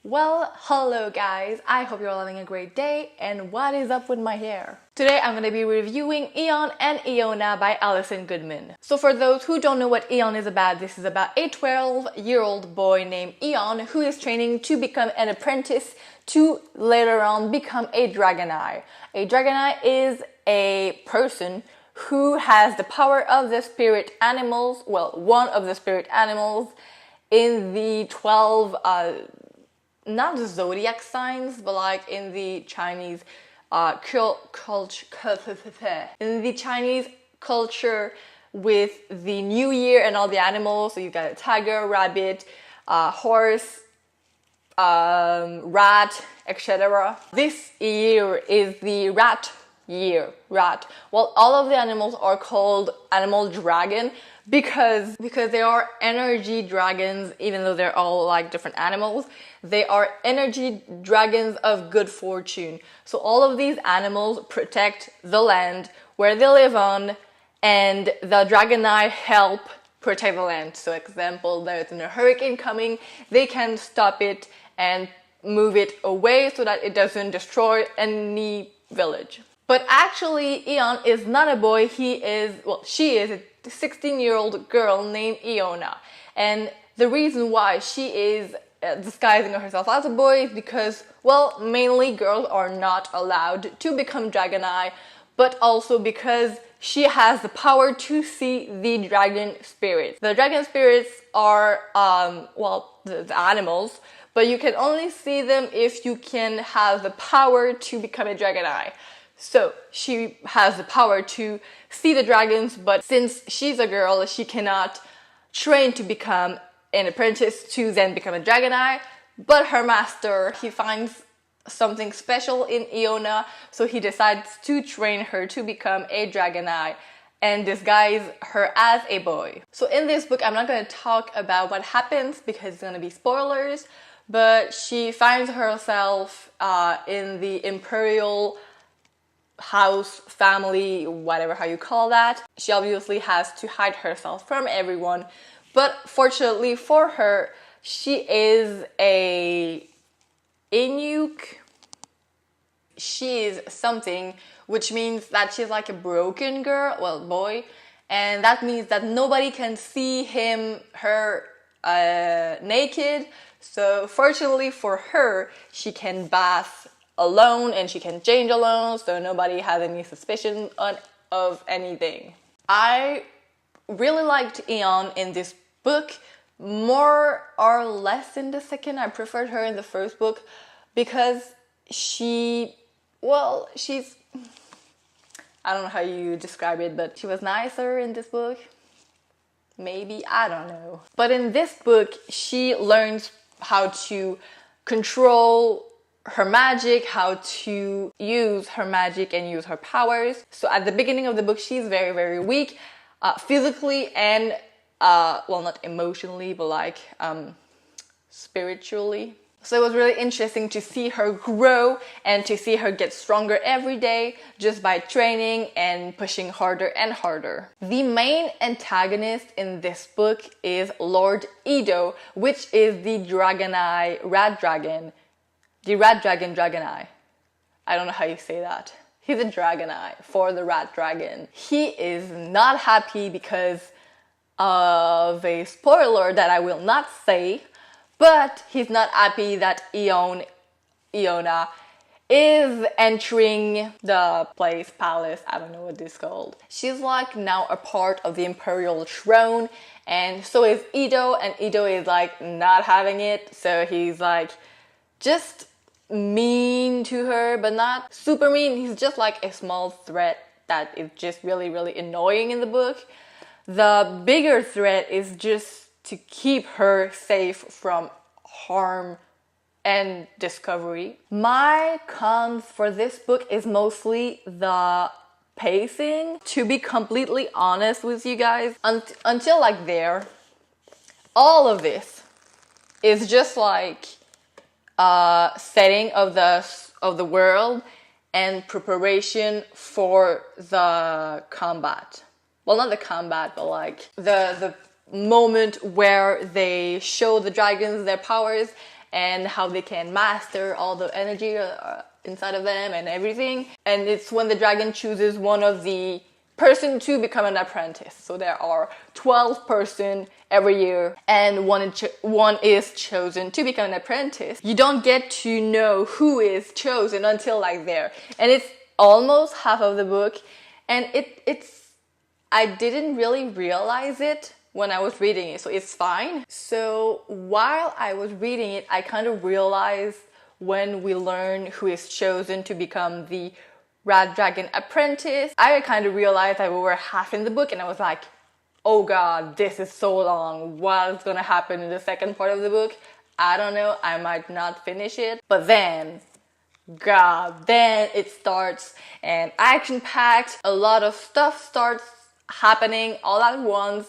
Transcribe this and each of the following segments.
Well, hello guys, I hope you're all having a great day, and what is up with my hair? Today I'm going to be reviewing EON and Iona by Alison Goodman. So for those who don't know what EON is about, this is about a 12-year-old boy named EON who is training to become an apprentice to later on become a Dragoneye. A Dragoneye is a person who has the power of the spirit animals, well, one of the spirit animals in the 12 not the zodiac signs, but like in the Chinese in the Chinese culture with the New Year and all the animals. So you got a tiger, rabbit, horse, rat, etc. This year is the rat year. Well, all of the animals are called animal dragon because they are energy dragons. Even though they're all like different animals, they are energy dragons of good fortune. So all of these animals protect the land where they live on, and the Dragoneye help protect the land. So example, there's a hurricane coming, they can stop it and move it away so that it doesn't destroy any village. But actually, Eon is not a boy. She is a 16-year-old girl named Iona. And the reason why she is disguising herself as a boy is because, well, mainly girls are not allowed to become Dragoneye, but also because she has the power to see the dragon spirits. The dragon spirits are, the animals, but you can only see them if you can have the power to become a Dragoneye. So she has the power to see the dragons, but since she's a girl, she cannot train to become an apprentice to then become a Dragoneye. But her master, he finds something special in Iona, so he decides to train her to become a Dragoneye and disguise her as a boy. So in this book, I'm not going to talk about what happens because it's going to be spoilers, but she finds herself in the imperial house, family, whatever how you call that. She obviously has to hide herself from everyone, but fortunately for her, she is a Inuk. She is something which means that she's like a broken boy, and that means that nobody can see her naked. So fortunately for her, she can bath alone and she can change alone, so nobody has any suspicion of anything. I really liked Eon in this book, more or less in the second. I preferred her in the first book because she's, I don't know how you describe it, but she was nicer in this book. Maybe, I don't know. But in this book, she learns how to control her magic, how to use her magic and use her powers. So at the beginning of the book, she's very, very weak, physically and, not emotionally, but like spiritually. So it was really interesting to see her grow and to see her get stronger every day just by training and pushing harder and harder. The main antagonist in this book is Lord Edo, which is the Dragoneye rat dragon. The rat dragon Dragoneye. I don't know how you say that. He's a Dragoneye for the rat dragon. He is not happy because of a spoiler that I will not say, but he's not happy that Iona is entering the palace, I don't know what this is called. She's like now a part of the imperial throne, and so is Edo, and Edo is like not having it, so he's like just mean to her, but not super mean. He's just like a small threat that is just really, really annoying in the book. The bigger threat is just to keep her safe from harm and discovery. My cons for this book is mostly the pacing. To be completely honest with you guys, until like there, all of this is just like setting of the world and preparation for the combat. Well, not the combat, but like the moment where they show the dragons their powers and how they can master all the energy inside of them and everything. And it's when the dragon chooses one of the person to become an apprentice. So there are 12 person every year, and one is chosen to become an apprentice. You don't get to know who is chosen until like there, and it's almost half of the book, and it's I didn't really realize it when I was reading it, so it's fine. So while I was reading it, I kind of realized when we learn who is chosen to become the Rat Dragon Apprentice, I kind of realized that we were half in the book, and I was like, oh god, this is so long. What's gonna happen in the second part of the book? I don't know, I might not finish it. But then, god, then it starts, and action-packed, a lot of stuff starts happening all at once.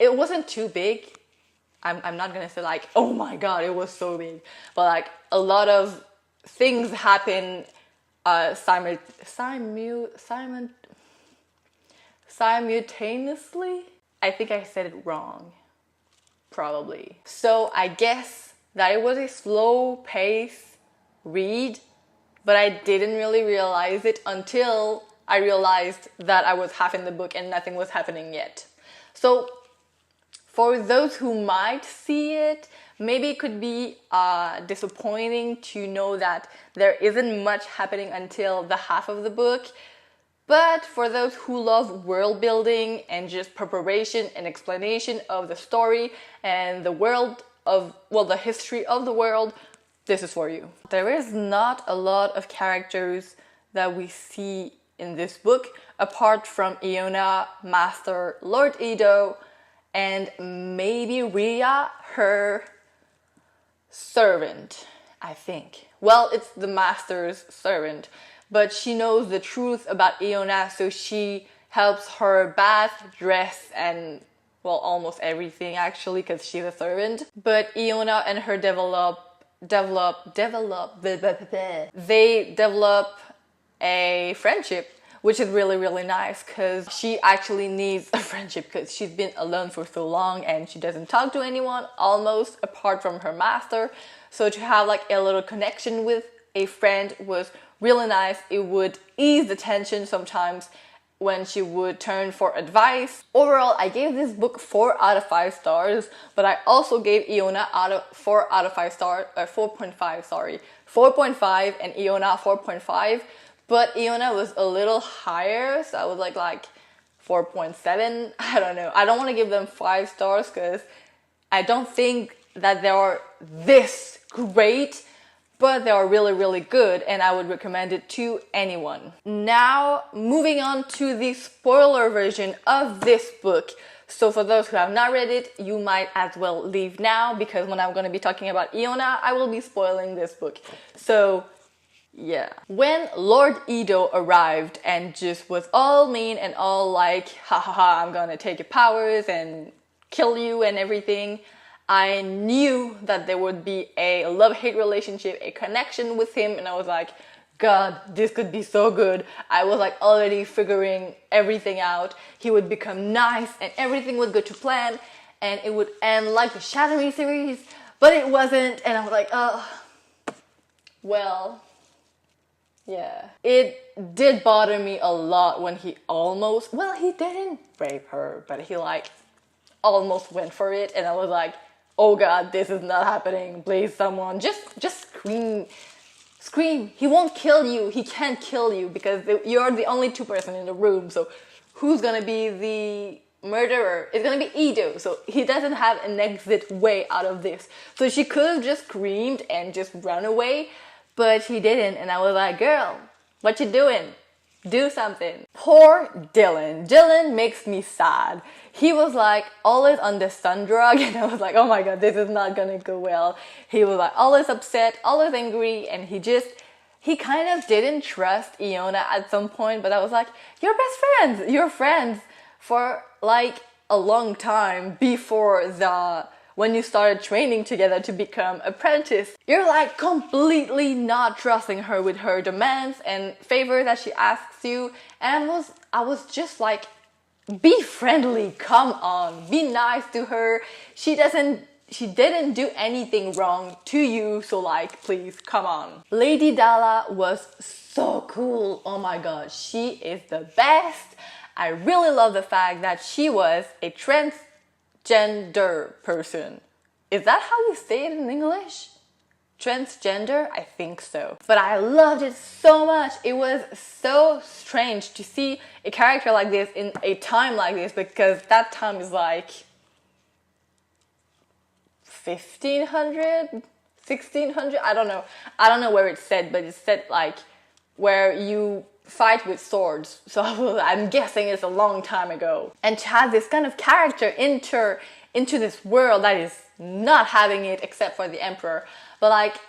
It wasn't too big. I'm not gonna say like, oh my god, it was so big. But like, a lot of things happen simultaneously. I think I said it wrong, probably. So I guess that it was a slow pace read, but I didn't really realize it until I realized that I was half in the book and nothing was happening yet. So for those who might see it, maybe it could be disappointing to know that there isn't much happening until the half of the book. But for those who love world building and just preparation and explanation of the story and the world of, well, the history of the world, this is for you. There is not a lot of characters that we see in this book, apart from Iona, Master, Lord Edo, and maybe Rhea, her servant, I think. Well, it's the Master's servant, but she knows the truth about Iona, so she helps her bath, dress, and, well, almost everything actually, because she's a servant. But Iona and her they develop a friendship, which is really, really nice, because she actually needs a friendship because she's been alone for so long and she doesn't talk to anyone almost apart from her master. So to have like a little connection with a friend was really nice. It would ease the tension sometimes when she would turn for advice. Overall, I gave this book 4 out of 5 stars, but I also gave Iona 4 out of 5 stars, 4.5, sorry. 4.5 and Iona 4.5. But Iona was a little higher, so I was like 4.7. I don't know. I don't want to give them 5 stars because I don't think that they are this great, but they are really, really good, and I would recommend it to anyone. Now, moving on to the spoiler version of this book. So for those who have not read it, you might as well leave now, because when I'm going to be talking about Iona, I will be spoiling this book. So yeah. When Lord Edo arrived and just was all mean and all like, ha ha ha, I'm gonna take your powers and kill you and everything, I knew that there would be a love-hate relationship, a connection with him, and I was like, God, this could be so good. I was like already figuring everything out. He would become nice and everything would go to plan and it would end like the Shadowy series, but it wasn't, and I was like, oh, well, yeah. It did bother me a lot when he almost, well, he didn't rape her, but he like almost went for it, and I was like, oh God, this is not happening. Please, someone, just scream. Scream. He won't kill you. He can't kill you because you're the only 2 person in the room. So who's gonna be the murderer? It's gonna be Edo. So he doesn't have an exit way out of this. So she could have just screamed and just run away, but he didn't, and I was like, girl, what you doing? Do something. Poor Dylan. Dylan makes me sad. He was like always on the sun drug, and I was like, oh my God, this is not gonna go well. He was like always upset, always angry, and he kind of didn't trust Iona at some point, but I was like, you're best friends. You're friends for like a long time before when you started training together to become apprentice. You're like completely not trusting her with her demands and favors that she asks you. And I was just like, be friendly, come on, be nice to her. She doesn't she didn't do anything wrong to you, so like, please, come on. Lady Dala was so cool. Oh my god, she is the best. I really love the fact that she was a transgender person. Is that how you say it in English? Transgender? I think so. But I loved it so much. It was so strange to see a character like this in a time like this, because that time is like 1500, 1600, I don't know where it's said, but it's said like where you fight with swords, so I'm guessing it's a long time ago. And to have this kind of character enter into this world that is not having it except for the emperor, but like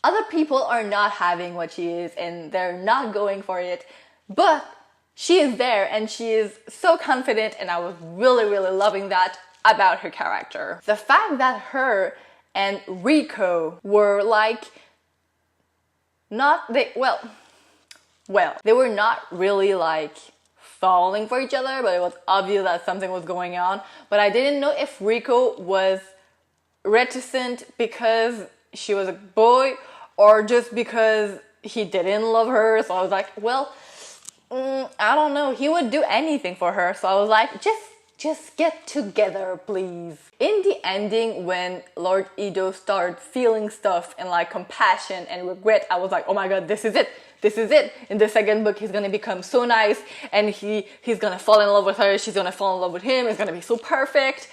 other people are not having what she is and they're not going for it, but she is there and she is so confident, and I was really loving that about her character. The fact that her and Rico were like they were not really like falling for each other, but it was obvious that something was going on. But I didn't know if Rico was reticent because she was a boy or just because he didn't love her. So I was like, well, I don't know. He would do anything for her. So I was like, just get together, please. In the ending, when Lord Edo started feeling stuff and like compassion and regret, I was like, oh my god, this is it. This is it. In the second book, he's gonna become so nice and he's gonna fall in love with her. She's gonna fall in love with him. It's gonna be so perfect.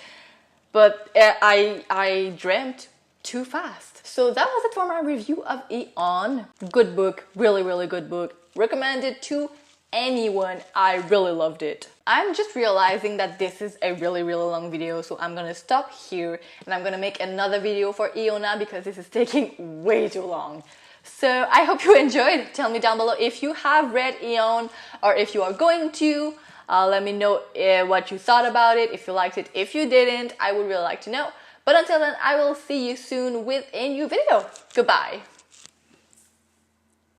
But I dreamt too fast. So that was it for my review of EON. Good book. Really good book. Recommended to anyone. I really loved it. I'm just realizing that this is a really long video, so I'm gonna stop here and I'm gonna make another video for EON now because this is taking way too long. So I hope you enjoyed. Tell me down below if you have read EON or if you are going to. Let me know what you thought about it, if you liked it, if you didn't. I would really like to know. But until then, I will see you soon with a new video. Goodbye.